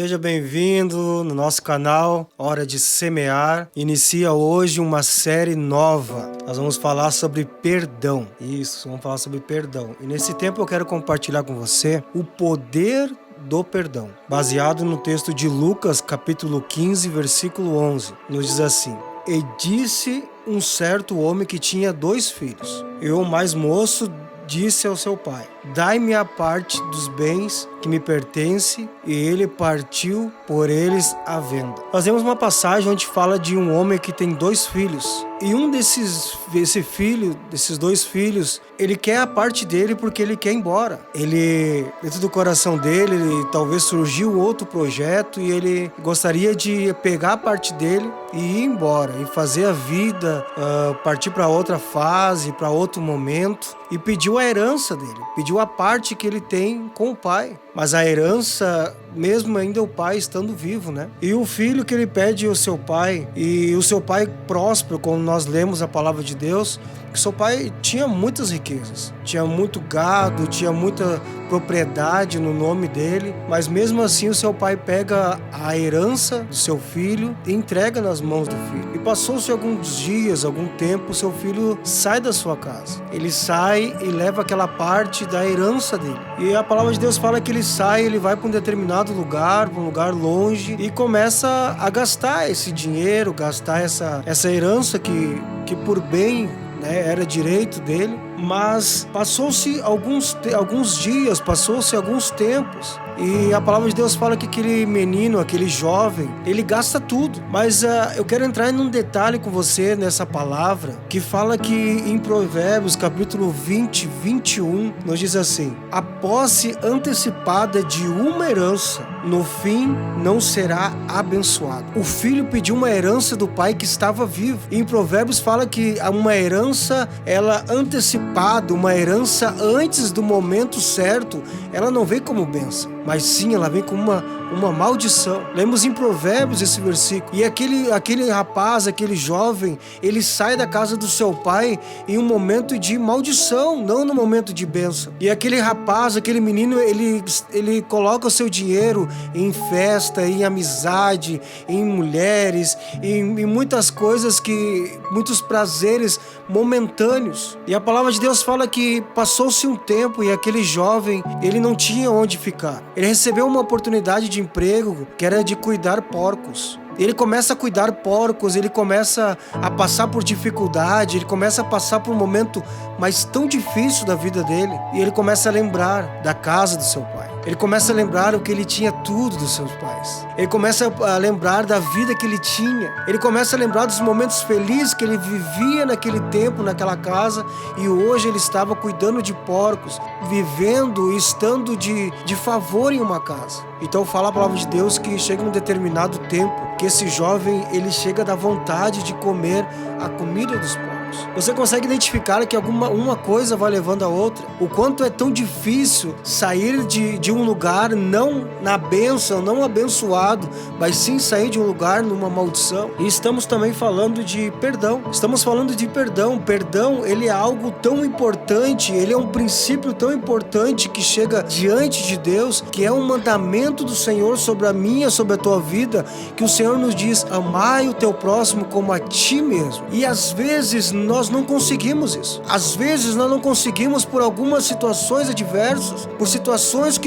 Seja bem-vindo no nosso canal Hora de Semear. Inicia hoje uma série nova. Nós vamos falar sobre perdão. Isso, vamos falar sobre perdão. E nesse tempo eu quero compartilhar com você o poder do perdão, baseado no texto de Lucas, capítulo 15, versículo 11. Nos diz assim: E disse um certo homem que tinha 2 filhos. E o mais moço disse ao seu pai: Dai-me a parte dos bens que me pertence, e ele partiu por eles à venda. Nós temos uma passagem onde fala de um homem que tem 2 filhos. E um desses 2 filhos, ele quer a parte dele porque ele quer ir embora. Ele, dentro do coração dele, talvez surgiu outro projeto e ele gostaria de pegar a parte dele e ir embora, e fazer a vida, partir para outra fase, para outro momento. E pediu a herança dele, pediu a parte que ele tem com o pai. Mas a herança, mesmo ainda o pai estando vivo, né? E o filho que ele pede ao seu pai, e o seu pai próspero, como nós lemos a palavra de Deus, que seu pai tinha muitas riquezas, tinha muito gado, tinha muita propriedade no nome dele, mas mesmo assim o seu pai pega a herança do seu filho e entrega nas mãos do filho. E passou-se alguns dias, algum tempo, o seu filho sai da sua casa. Ele sai e leva aquela parte da herança dele. E a palavra de Deus fala que ele sai, ele vai para um determinado lugar, para um lugar longe, e começa a gastar esse dinheiro, gastar essa herança que por bem, né, era direito dele. Mas passou-se alguns dias, passou-se alguns tempos, e a palavra de Deus fala que aquele menino, aquele jovem, ele gasta tudo. Mas eu quero entrar num detalhe com você nessa palavra, que fala que em Provérbios, capítulo 20, 21, nos diz assim: a posse antecipada de uma herança, no fim, não será abençoado. O filho pediu uma herança do pai que estava vivo. E em Provérbios fala que uma herança, ela antecipada, uma herança antes do momento certo, ela não vem como bênção, mas sim ela vem como uma maldição. Lemos em Provérbios esse versículo. E aquele rapaz, aquele jovem, ele sai da casa do seu pai em um momento de maldição, não no momento de bênção. E aquele rapaz, aquele menino, ele coloca o seu dinheiro em festa, em amizade, em mulheres, em muitas coisas, muitos prazeres momentâneos. E a palavra de Deus fala que passou-se um tempo e aquele jovem, ele não tinha onde ficar. Ele recebeu uma oportunidade de emprego que era de cuidar porcos. Ele começa a cuidar porcos, ele começa a passar por dificuldade, ele começa a passar por um momento mas tão difícil da vida dele. E ele começa a lembrar da casa do seu pai. Ele começa a lembrar o que ele tinha tudo dos seus pais. Ele começa a lembrar da vida que ele tinha. Ele começa a lembrar dos momentos felizes que ele vivia naquele tempo, naquela casa. E hoje ele estava cuidando de porcos, vivendo e estando de favor em uma casa. Então fala a palavra de Deus que chega um determinado tempo que esse jovem, ele chega da vontade de comer a comida dos porcos. Você consegue identificar que uma coisa vai levando a outra? O quanto é tão difícil sair de um lugar não na bênção, não abençoado, mas sim sair de um lugar numa maldição. E estamos também falando de perdão. Estamos falando de perdão. Perdão, ele é algo tão importante, ele é um princípio tão importante que chega diante de Deus, que é um mandamento do Senhor sobre a minha, sobre a tua vida, que o Senhor nos diz: amai o teu próximo como a ti mesmo. E às vezes nós não conseguimos isso. Às vezes nós não conseguimos por algumas situações adversas, por situações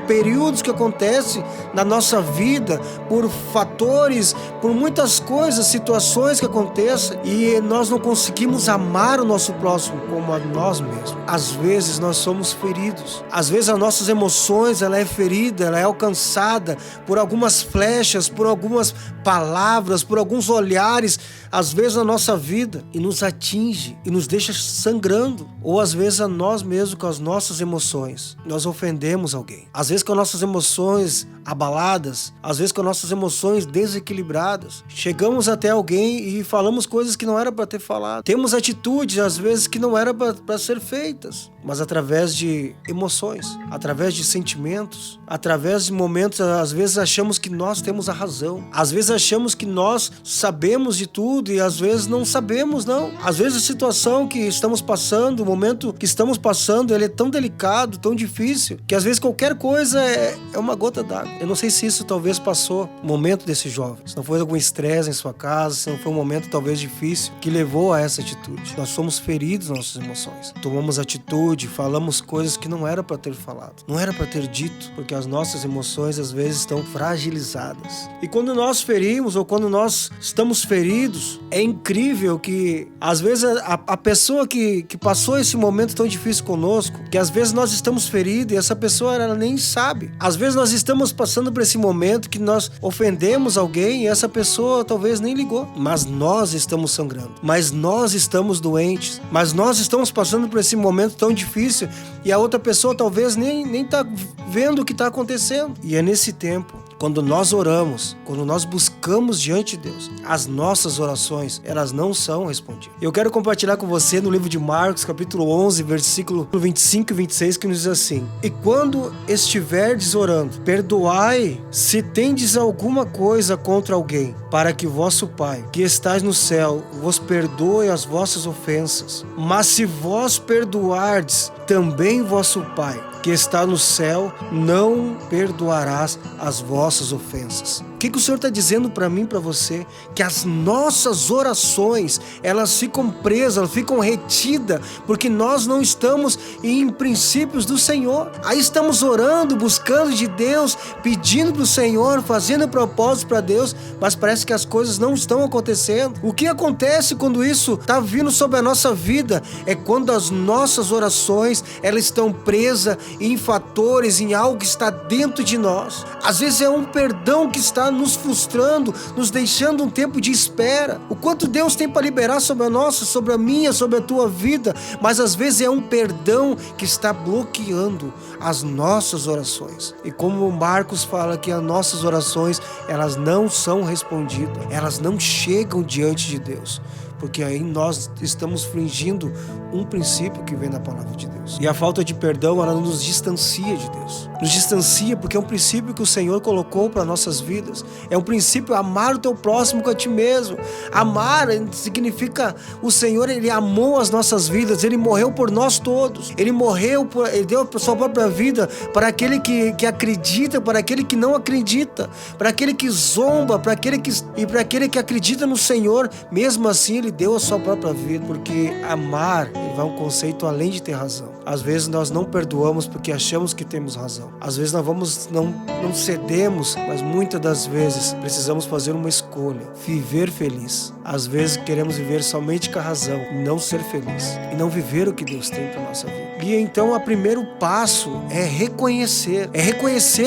períodos que acontecem na nossa vida, por fatores, por muitas coisas, situações que acontecem, e nós não conseguimos amar o nosso próximo como a nós mesmos. Às vezes nós somos feridos. Às vezes as nossas emoções, ela é ferida, ela é alcançada por algumas flechas, por algumas palavras, por alguns olhares, às vezes na nossa vida, e nos atinge e nos deixa sangrando. Ou às vezes a nós mesmos, com as nossas emoções, nós ofendemos alguém. Às vezes com as nossas emoções abaladas, às vezes com as nossas emoções desequilibradas, chegamos até alguém e falamos coisas que não era para ter falado. Temos atitudes às vezes que não era para ser feitas, mas através de emoções, através de sentimentos, através de momentos, às vezes achamos que nós temos a razão, às vezes achamos que nós sabemos de tudo e às vezes não sabemos, não. Às vezes a situação que estamos passando, o momento que estamos passando, ele é tão delicado, tão difícil, que às vezes qualquer coisa é uma gota d'água. Eu não sei se isso talvez passou o momento desse jovem, se não foi algum estresse em sua casa, se não foi um momento talvez difícil que levou a essa atitude. Nós somos feridos nas nossas emoções. Tomamos atitude, falamos coisas que não era para ter falado, não era para ter dito, porque as nossas emoções às vezes estão fragilizadas. E quando nós ferimos ou quando nós estamos feridos, é incrível que às vezes a pessoa que passou esse momento tão difícil conosco, que às vezes nós estamos feridos e essa pessoa ela nem sabe. Às vezes nós estamos passando por esse momento que nós ofendemos alguém e essa pessoa talvez nem ligou, mas nós estamos sangrando, mas nós estamos doentes, mas nós estamos passando por esse momento tão difícil e a outra pessoa talvez nem tá vendo o que está acontecendo. E é nesse tempo, quando nós oramos, quando nós buscamos diante de Deus, as nossas orações, elas não são respondidas. Eu quero compartilhar com você no livro de Marcos, capítulo 11, versículo 25 e 26, que nos diz assim: E quando estiverdes orando, perdoai se tendes alguma coisa contra alguém, para que vosso Pai, que estais no céu, vos perdoe as vossas ofensas. Mas se vós perdoardes, também vosso Pai, que está no céu, não perdoarás as vossas ofensas. O que o Senhor está dizendo para mim, para você? Que as nossas orações, elas ficam presas, elas ficam retidas, porque nós não estamos em princípios do Senhor. Aí estamos orando, buscando de Deus, pedindo para o Senhor, fazendo propósitos para Deus, mas parece que as coisas não estão acontecendo. O que acontece quando isso está vindo sobre a nossa vida? É quando as nossas orações, elas estão presas em fatores, em algo que está dentro de nós. Às vezes é um perdão que está nos frustrando, nos deixando um tempo de espera. O quanto Deus tem para liberar sobre a nossa, sobre a minha, sobre a tua vida, mas às vezes é um perdão que está bloqueando as nossas orações. E como o Marcos fala que as nossas orações, elas não são respondidas, elas não chegam diante de Deus, porque aí nós estamos fingindo um princípio que vem da palavra de Deus. E a falta de perdão, ela nos distancia de Deus. Nos distancia porque é um princípio que o Senhor colocou para nossas vidas. É um princípio, amar o teu próximo com a ti mesmo. Amar significa, o Senhor, Ele amou as nossas vidas, Ele morreu por nós todos. Ele morreu, Ele deu a sua própria vida para aquele que acredita, para aquele que não acredita, para aquele que zomba, para aquele que acredita no Senhor. Mesmo assim, Ele deu a sua própria vida, porque amar, ele vai um conceito além de ter razão. Às vezes nós não perdoamos porque achamos que temos razão. Às vezes nós não cedemos, mas muitas das vezes precisamos fazer uma escolha, viver feliz. Às vezes queremos viver somente com a razão, e não ser feliz, e não viver o que Deus tem para nossa vida. E então o primeiro passo é reconhecer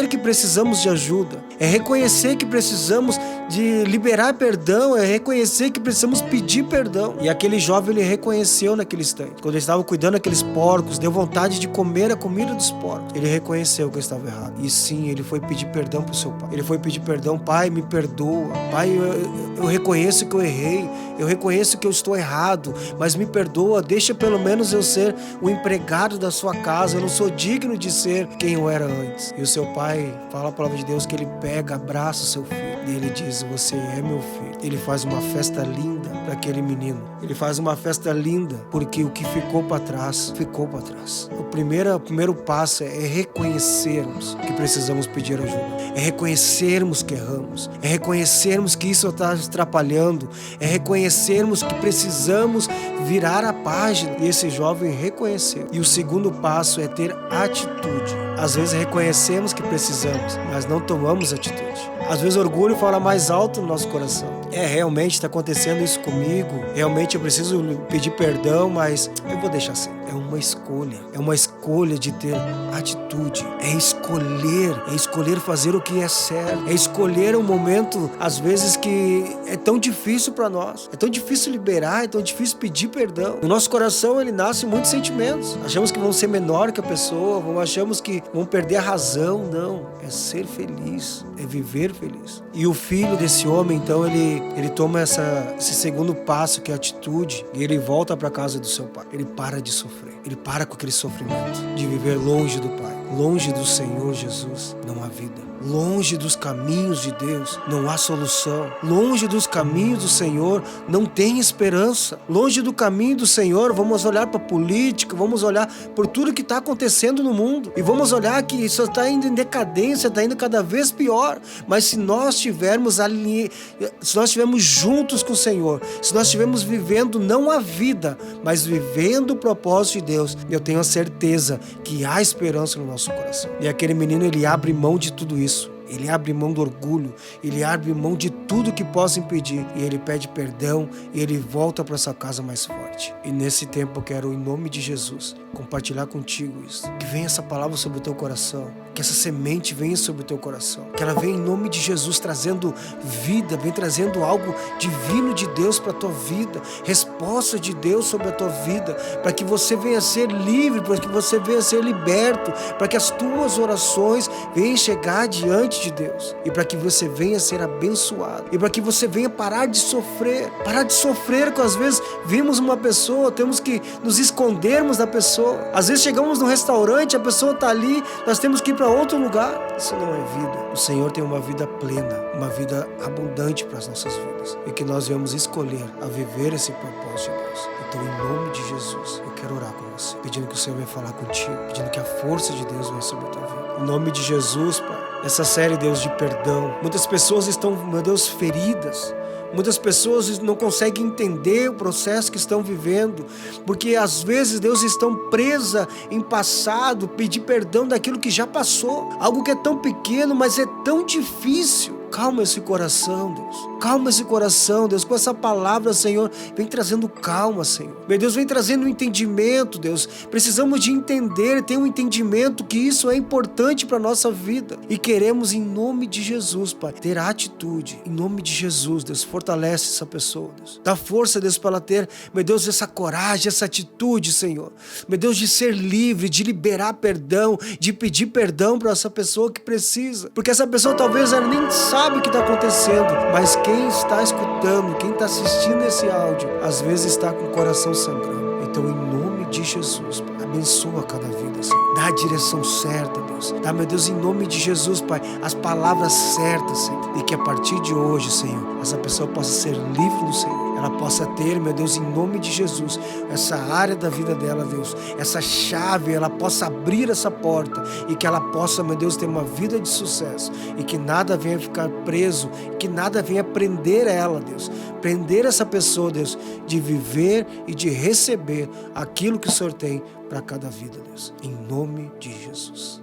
que precisamos de ajuda, é reconhecer que precisamos de liberar perdão, é reconhecer que precisamos pedir perdão. E aquele jovem, ele reconheceu naquele instante, quando ele estava cuidando daqueles porcos, deu vontade de comer a comida dos porcos, ele reconheceu que estava errado, e sim, ele foi pedir perdão para o seu pai. Ele foi pedir perdão: Pai, me perdoa, Pai, eu reconheço que eu errei, eu reconheço que eu estou errado, mas me perdoa, deixa pelo menos eu ser o empregado da sua casa, eu não sou digno de ser quem eu era antes. E o seu pai fala a palavra de Deus que ele pega, abraça o seu filho, e ele diz: você é meu filho. Ele faz uma festa linda para aquele menino, ele faz uma festa linda, porque o que ficou para trás, ficou para trás. O primeiro passo é reconhecermos que precisamos pedir ajuda, é reconhecermos que erramos, é reconhecermos que isso está atrapalhando, é reconhecermos que precisamos virar a página. E esse jovem reconheceu. E o segundo passo é ter atitude. Às vezes reconhecemos que precisamos, mas não tomamos atitude. Às vezes o orgulho fala mais alto no nosso coração. Realmente está acontecendo isso comigo, realmente eu preciso pedir perdão, mas eu vou deixar assim. É uma escolha de ter atitude, é escolher fazer o que é certo, é escolher um momento, às vezes, que é tão difícil para nós, é tão difícil liberar, é tão difícil pedir perdão. No nosso coração, ele nasce muitos sentimentos, achamos que vão ser menor que a pessoa, achamos que vão perder a razão. Não, é ser feliz, é viver feliz. E o filho desse homem, então, ele toma esse segundo passo, que é a atitude, e ele volta para a casa do seu pai. Ele para de sofrer, ele para com aquele sofrimento de viver longe do pai. Longe do Senhor Jesus não há vida. Longe dos caminhos de Deus não há solução. Longe dos caminhos do Senhor não tem esperança. Longe do caminho do Senhor, vamos olhar para a política, vamos olhar por tudo que está acontecendo no mundo e vamos olhar que isso está indo em decadência, está indo cada vez pior. Mas se nós estivermos juntos com o Senhor, se nós estivermos vivendo não a vida, mas vivendo o propósito de Deus, eu tenho a certeza que há esperança no nosso coração. E aquele menino, ele abre mão de tudo isso. Ele abre mão do orgulho, ele abre mão de tudo que possa impedir e ele pede perdão e ele volta para essa casa mais forte. E nesse tempo eu quero, em nome de Jesus, compartilhar contigo isso. Que venha essa palavra sobre o teu coração, que essa semente venha sobre o teu coração, que ela venha em nome de Jesus trazendo vida, vem trazendo algo divino de Deus para a tua vida, resposta de Deus sobre a tua vida, para que você venha ser livre, para que você venha ser liberto, para que as tuas orações venham chegar diante de Deus e para que você venha ser abençoado e para que você venha parar de sofrer, que às vezes vimos uma pessoa, temos que nos escondermos da pessoa, às vezes chegamos num restaurante, a pessoa está ali, nós temos que ir para outro lugar. Isso não é vida. O Senhor tem uma vida plena, uma vida abundante para as nossas vidas e que nós viemos escolher a viver esse propósito de Deus. Então, em nome de Jesus, eu quero orar com você, pedindo que o Senhor venha falar contigo, pedindo que a força de Deus venha sobre a tua vida. Em nome de Jesus, Pai, essa série, Deus, de perdão. Muitas pessoas estão, meu Deus, feridas. Muitas pessoas não conseguem entender o processo que estão vivendo, porque às vezes, Deus, estão presas em passado, pedir perdão daquilo que já passou. Algo que é tão pequeno, mas é tão difícil. Calma esse coração, Deus. Calma esse coração, Deus. Com essa palavra, Senhor, vem trazendo calma, Senhor. Meu Deus, vem trazendo um entendimento, Deus. Precisamos de entender, ter um entendimento que isso é importante para a nossa vida. E queremos, em nome de Jesus, Pai, ter a atitude. Em nome de Jesus, Deus, fortalece essa pessoa, Deus. Dá força, Deus, para ela ter, meu Deus, essa coragem, essa atitude, Senhor. Meu Deus, de ser livre, de liberar perdão, de pedir perdão para essa pessoa que precisa. Porque essa pessoa talvez ela nem sabe o que está acontecendo, mas quem está escutando, quem está assistindo esse áudio, às vezes está com o coração sangrando. Então, em nome de Jesus, Pai, abençoa cada vida, Senhor. Dá a direção certa, Deus. Dá, meu Deus, em nome de Jesus, Pai, as palavras certas, Senhor. E que a partir de hoje, Senhor, essa pessoa possa ser livre do Senhor. Ela possa ter, meu Deus, em nome de Jesus, essa área da vida dela, Deus, essa chave, ela possa abrir essa porta e que ela possa, meu Deus, ter uma vida de sucesso e que nada venha ficar preso, que nada venha prender ela, Deus, prender essa pessoa, Deus, de viver e de receber aquilo que o Senhor tem para cada vida, Deus, em nome de Jesus.